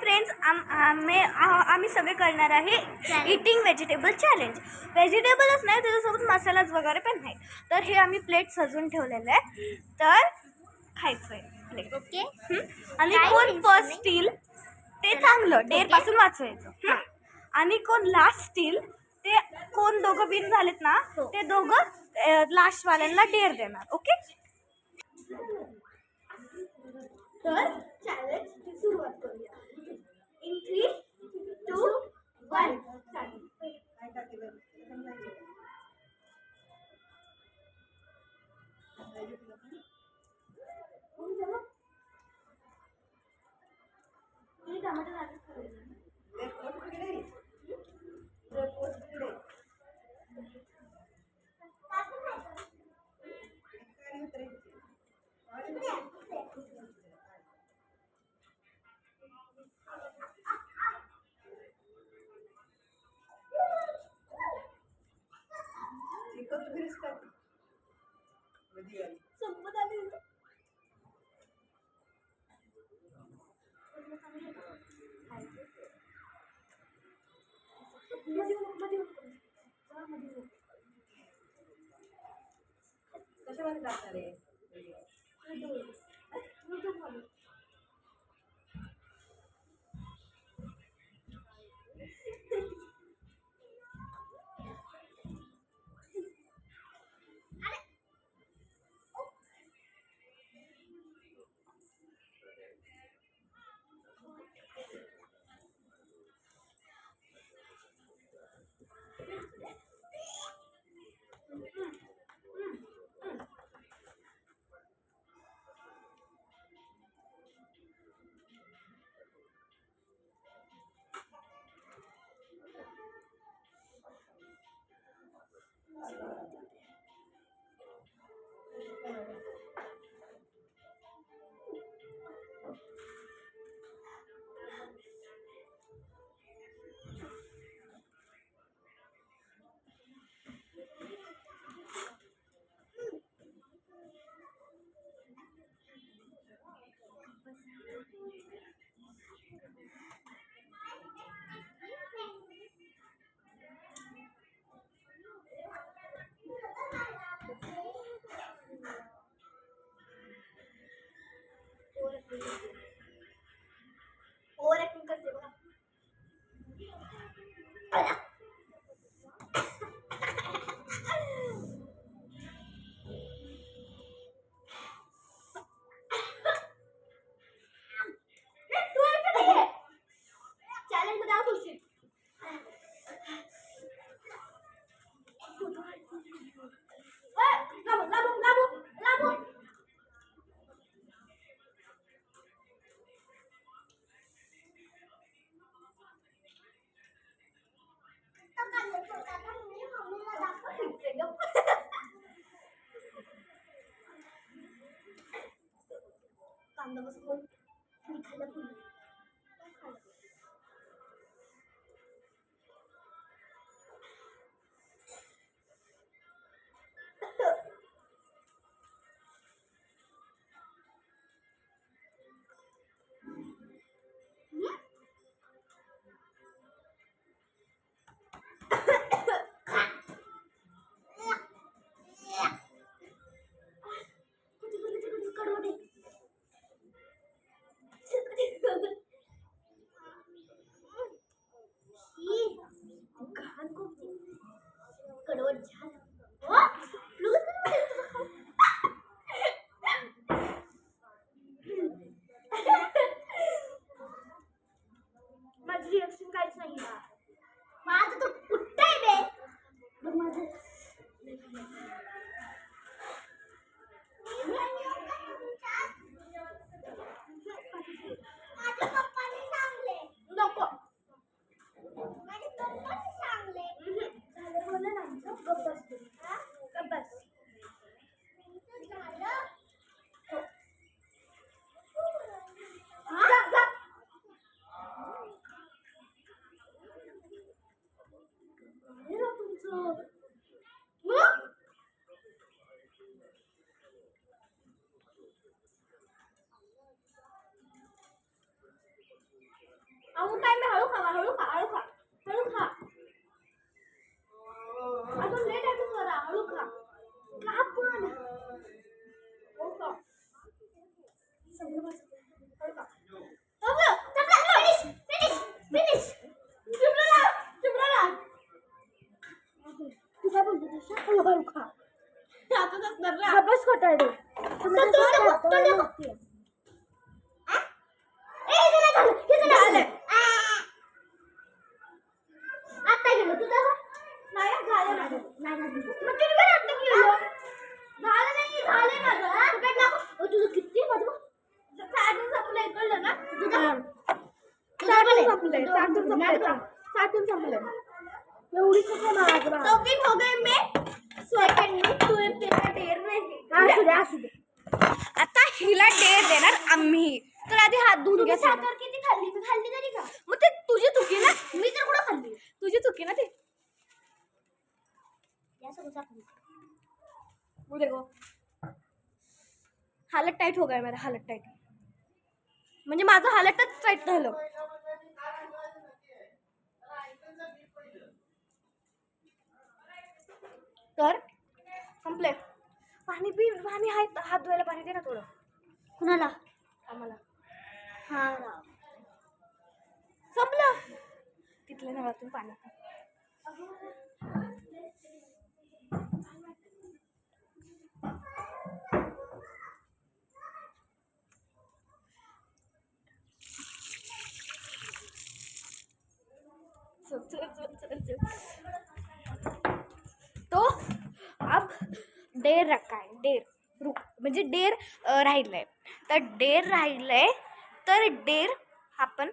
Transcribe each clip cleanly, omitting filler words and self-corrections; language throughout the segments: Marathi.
फ्रेंड्स, आम्ही सगळे करणार आहे इटिंग व्हेजिटेबल चॅलेंज. व्हेजिटेबलच नाही, त्याच्यासोबत मसालाच वगैरे पण नाही. तर हे आम्ही प्लेट सजून ठेवलेलं आहे, तर खायचं आहे प्लेट. ओके. आणि कोण फर्स्ट स्टील ते चांगलं, डेअरपासून वाचवायचं. आणि कोण लास्ट स्टील ते कोण दोघं बिन झालेत ना, ते दोघं लास्टवाल्यांना डेअर देणार. ओके. तर चॅलेंजची सुरुवात करूया. इन 3, 2, 1 संपत आली. कशामध्ये टाकणार आहे? ओव्हर ऍक्टिंग करते बघा. चॅलेंज मध्ये आउट होशील. कांदा बसून मी खाल्लं पुढे. माझी रिएक्शन काहीच नाही. माझं तर कुठं आहे बे माझं. नको बोला ना, गप्प बस तू. गप्प बस. अजून टाइम हळू खा हळू खा हळू खा हळू खा. अजून लेट आहे तू जरा हळू खा. का पण हळू खा. सगळं बस. हळू खा. फिनिश. शुभ्रा. तू काय बोलतो हळू खा. बस खोटारडे. आता हिला डेअर देणार आम्ही. तर आधी हात धुवून घ्या. साखर किती खाल्ली? मी खाल्ली तरी का? मग ते तुझी चुकी ना. मी तर कुठं खाल्ली? तुझी चुकी ना ते. देखो हालत टाइट हो गया मेरा. हालत टाइट म्हणजे माझं हालतच टाइट झालं. तर संपले. पाणी आहे. हात धुवायला पाणी दे ना थोडं. कुणाला? आम्हाला. हा संपलं. तिथल्या नळातून पाणी. तो अब डेर रखा है. डेर म्हणजे डेर राहिलंय. तर डेर राहिलंय. तर डेर आपण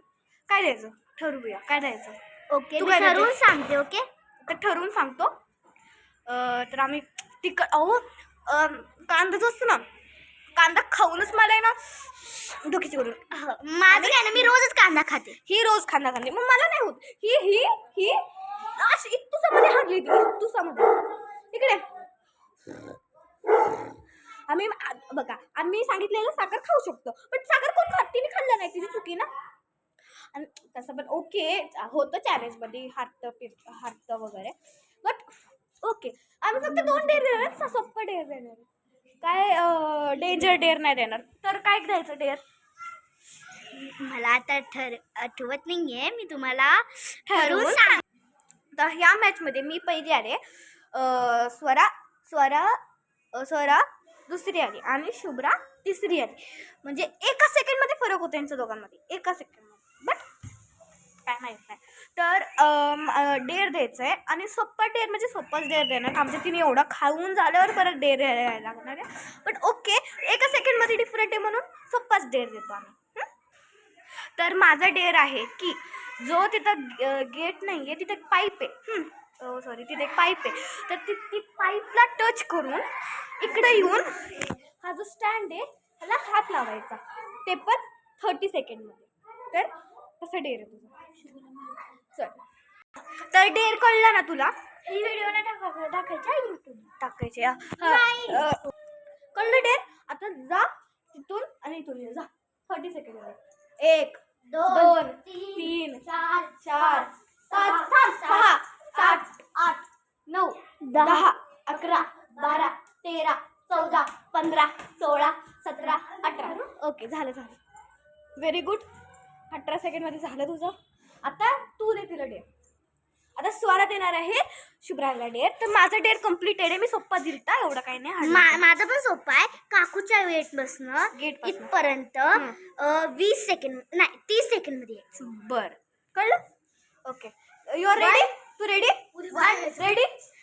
काय द्यायचं ठरवूया. काय द्यायचं? ओके तू ठरवून सांगते. ओके तर ठरवून सांगतो. तर आम्ही तिकट कांदाच असतो ना. कांदा खाऊनच मला आहे ना डोक्याची करून. माझं काय ना मी रोजच कांदा खाते. ही रोज कांदा खाते मग मला नाही होत. ही अशी इतुसामध्ये हागली ती. इतुसामध्ये इकडे आम्ही बघा आम्ही सांगितलेलं साखर खाऊ शकतो. पण साखर कोण खात? तिने खाल्लं नाही. तिची चुकी ना. आणि तसं पण ओके होतं चॅलेंजमध्ये हारतं वगैरे. बट ओके आम्ही फक्त 2 डेअर देणार. सोप्पं डेअर देणार. काय डेंजर डेअर नाही देणार. तर काय द्यायचं डेअर? मला आता आठवत नाहीये. मी तुम्हाला ठरवून सांग. तर ह्या मॅचमध्ये मी पहिली आले. स्वरा दुसरी आली आणि शुभ्रा तिसरी आली. म्हणजे एका सेकंडमध्ये फरक होतो यांच्या दोघांमध्ये. एका सेकंडमध्ये. बट काय माहित नाही. तर डेअर द्यायचं आहे. आणि सोप्पा डेअर म्हणजे सोप्पाच डेअर देणार. आमच्या तिने एवढा खाऊन झाल्यावर परत डेअर यायला लागणार आहे. पण ओके एका सेकंडमध्ये डिफरंट आहे म्हणून सोप्पाच डेअर देतो आम्ही. तर माझा डेअर आहे की जो तिथं गेट नाही आहे तिथे पाईप आहे. सॉरी तिथे एक पाईप आहे. तर ती पाईपला टच करून इकडे येऊन हा जो स्टँड आहे ह्याला हात लावायचा. ते पण 30 सेकंडमध्ये. तर तसं डेअर आहे तुझं. चल तर डेअर कळला ना तुला? ही व्हिडिओला टाकायचे कळलं डेअर? आता जा तिथून आणि इथून ये. जा 30 सेकंडमध्ये. 1 2 3 4 5 6 7 8 9 10 11 12 13 14 15 16 17 18. ओके झालं. Very good. 18 सेकंडमध्ये झालं तुझं. आता तू दे तिला डेअर. आता स्वरा देणार आहे शुभ्राला डेअर. तर माझा डेअर कम्प्लीटेड आहे. मी सोप्पा दिलता. एवढं काही नाही. माझं पण सोप्पा आहे. काकूच्या गेटपासून इथपर्यंत 20 सेकंड नाही 30 सेकंडमध्ये यायचं. बरं कळलं? Okay you are ready? तू रेडी?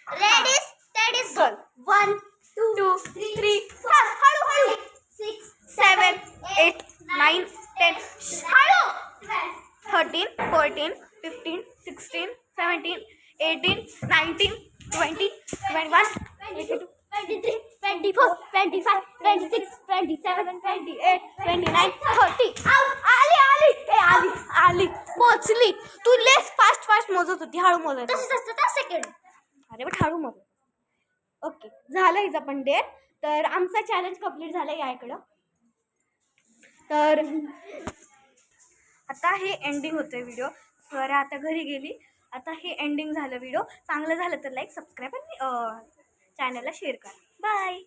रेडी स्टेडी चल. 1 2 3 4 हळू 6 7 8 9 10 हळू 13 14 15 16 17 18 19 20 21 22 23 24 25 26 27 28 29 30. आली पोचली. तू लेस फास्ट मोजत होती. हळू मोजत. सेकंड. अरे बट हळू मोजत. ओके झालं हिचं पण डेअर. तर आमचा चॅलेंज कम्प्लीट झाला. या इकडं तर आता हे एंडिंग होतं व्हिडिओ. स्वरा आता घरी गेली. आता हे एंडिंग झालं व्हिडिओ. चांगलं झालं तर लाईक, सबस्क्राईब आणि चॅनलला शेअर करा. बाय.